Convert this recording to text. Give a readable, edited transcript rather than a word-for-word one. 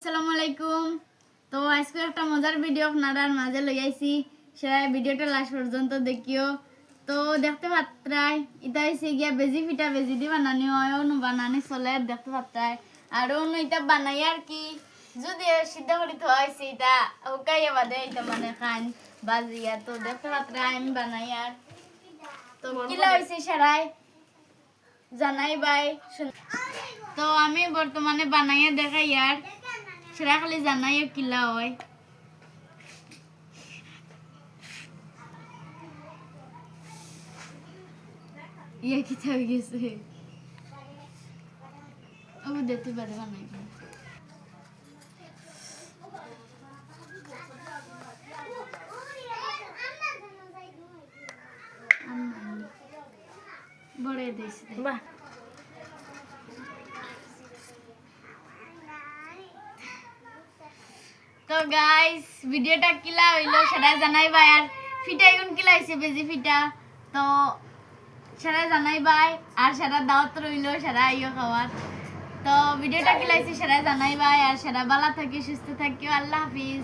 আসসালামু আলাইকুম। তো আজকে একটা মজার ভিডিও আপনার মাঝে লই আইছি, সেটা ভিডিওটা লাস্ট পর্যন্ত দেখিও। তো দেখতে পাত্রাই এটা হইছে গিয়া বেজি পিঠা, বেজি দি বানানি হয়, অনু বানানি চলে দেখতে পাত্রাই। আর অনু এটা বানাই আর কি যদি সিদ্ধ করে থোয়া হয়েছে এটা হুকাইয়া বাদে এটা মানে খান বাজিয়া। তো দেখতে পাত্রাই আমি বানাই আর তো কিলা হয়েছে সেরাই জানাই বাই। তো আমি বর্তমানে বানাইয়া দেখাই আর সেটা খালি জানাইও কিলা হয়। ইয়ে কি হয়ে গেছে ও দেখতে পারে বানাই বড় দিয়েছে বাহ। তো গাইস ভিডিওটা কিলা হইলো সেটা জানাইবা। আর ফিটা এখন কিলা হইছে বেজি ফিটা, তো সেটা জানাইবাই। আর সেটা দাওয়াত রইলো সেটা আইও খাওয়ার। তো ভিডিওটা কিলা হইছে সেটা জানাইবাই। আর সেটা ভালো থাকি সুস্থ থাকিও। আল্লাহ হাফিজ।